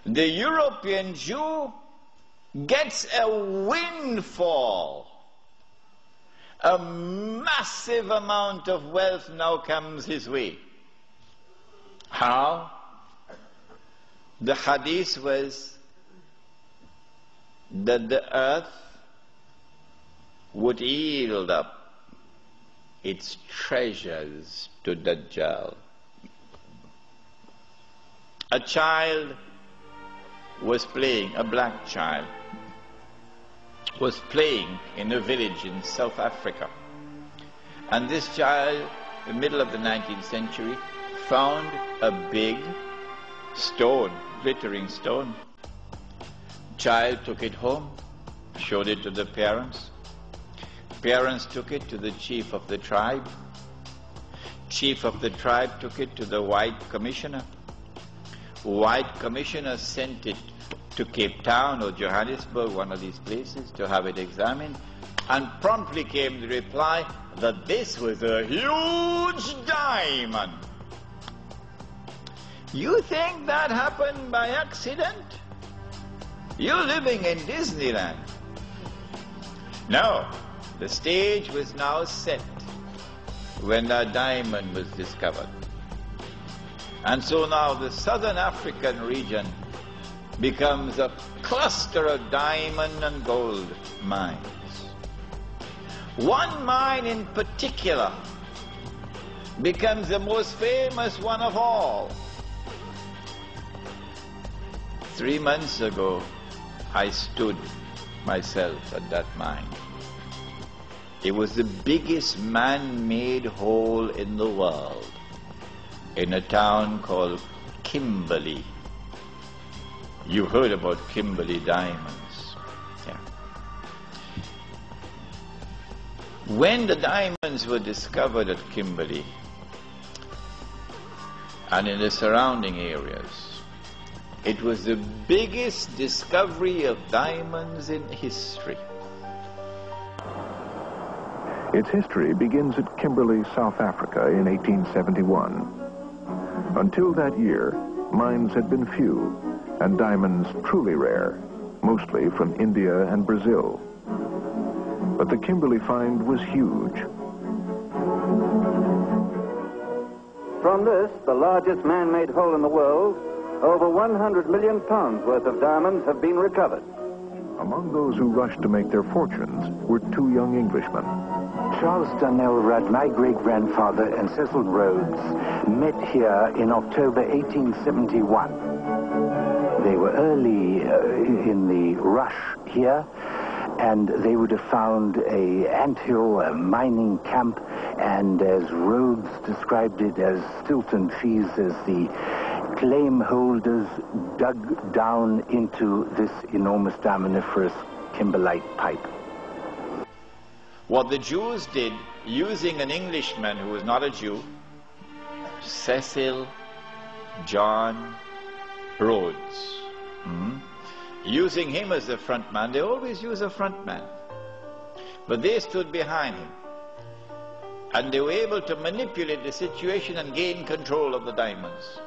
the European Jew gets a windfall. A massive amount of wealth now comes his way. How? The hadith was that the earth would yield up its treasures to Dajjal. A child was playing, a black child, was playing in a village in South Africa. And this child, in the middle of the 19th century, found a big stone, glittering stone. Child took it home, showed it to the parents. Parents took it to the chief of the tribe. Chief of the tribe took it to the white commissioner. White commissioner sent it to Cape Town or Johannesburg, one of these places, to have it examined, and promptly came the reply that this was a huge diamond. You think that happened by accident? You're living in Disneyland. No, the stage was now set when the diamond was discovered. And so now the southern African region becomes a cluster of diamond and gold mines. One mine in particular becomes the most famous one of all. 3 months ago, I stood myself at that mine. It was the biggest man-made hole in the world, in a town called Kimberley. You heard about Kimberley diamonds. Yeah. When the diamonds were discovered at Kimberley and in the surrounding areas, it was the biggest discovery of diamonds in history. Its history begins at Kimberley, South Africa in 1871. Until that year, mines had been few and diamonds truly rare, mostly from India and Brazil. But the Kimberley find was huge. From this, the largest man-made hole in the world, over 100 million pounds worth of diamonds have been recovered. Among those who rushed to make their fortunes were two young Englishmen. Charles Donnell Rudd, my great-grandfather, and Cecil Rhodes met here in October 1871. They were early in the rush here, and they would have found a anthill, a mining camp, and as Rhodes described it, as Stilton cheese, as the claim holders dug down into this enormous diamondiferous kimberlite pipe. What the Jews did, using an Englishman who was not a Jew, Cecil John Rhodes, using him as the front man. They always use a front man, but they stood behind him, and they were able to manipulate the situation and gain control of the diamonds.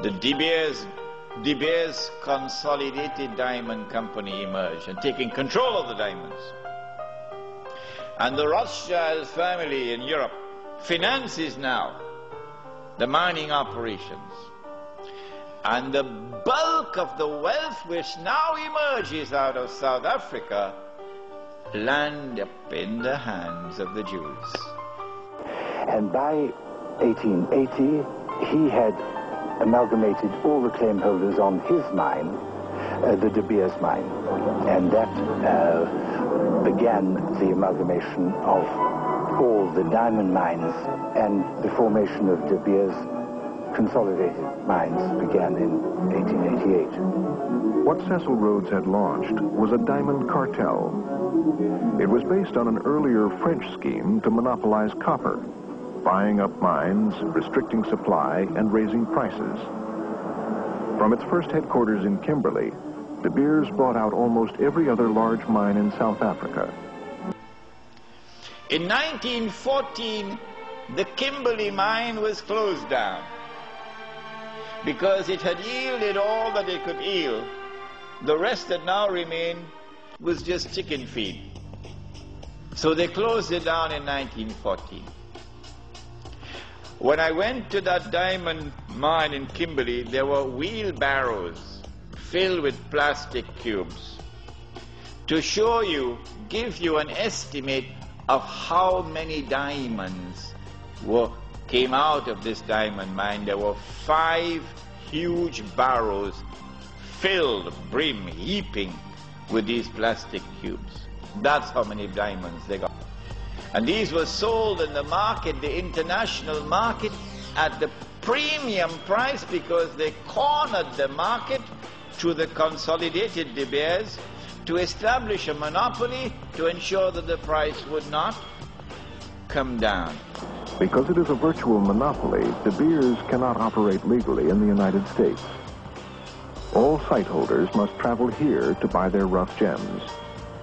The De Beers Consolidated Diamond Company emerged and taking control of the diamonds. And the Rothschild family in Europe finances now the mining operations. And the bulk of the wealth which now emerges out of South Africa land up in the hands of the Jews. And by 1880, he had amalgamated all the claim holders on his mine, the De Beers mine, and that began the amalgamation of all the diamond mines, and the formation of De Beers Consolidated Mines began in 1888. What Cecil Rhodes had launched was a diamond cartel. It was based on an earlier French scheme to monopolize copper, buying up mines, restricting supply, and raising prices. From its first headquarters in Kimberley, De Beers bought out almost every other large mine in South Africa. In 1914, the Kimberley mine was closed down. because it had yielded all that it could yield. The rest that now remained was just chicken feed. So they closed it down in 1914. When I went to that diamond mine in Kimberley, there were wheelbarrows filled with plastic cubes to show you, give you an estimate of how many diamonds came out of this diamond mine. There were 5 huge barrows filled, brim, heaping with these plastic cubes. That's how many diamonds they got. And these were sold in the market, the international market, at the premium price because they cornered the market through the consolidated De Beers to establish a monopoly to ensure that the price would not come down. Because it is a virtual monopoly, De Beers cannot operate legally in the United States. All site holders must travel here to buy their rough gems,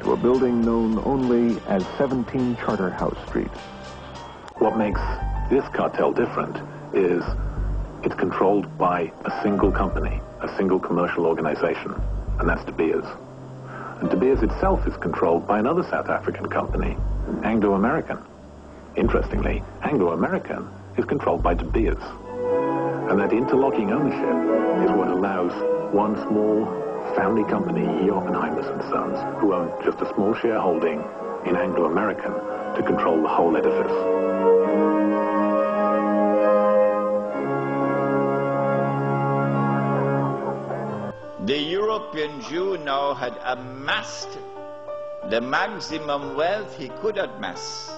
to a building known only as 17 Charterhouse Street. What makes this cartel different is it's controlled by a single company, a single commercial organization, and that's De Beers. And De Beers itself is controlled by another South African company, Anglo-American. Interestingly, Anglo-American is controlled by De Beers. And that interlocking ownership is what allows one small family company, E. Oppenheimers and Sons, who own just a small shareholding in Anglo-American, to control the whole edifice. The European Jew now had amassed the maximum wealth he could amass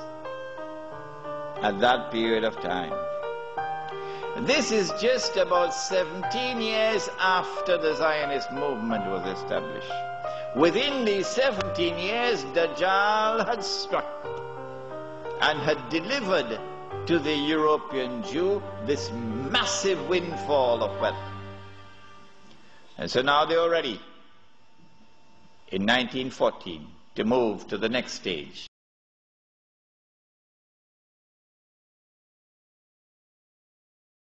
at that period of time. This is just about 17 years after the Zionist movement was established. Within these 17 years, Dajjal had struck and had delivered to the European Jew this massive windfall of wealth. And so now they were ready in 1914 to move to the next stage.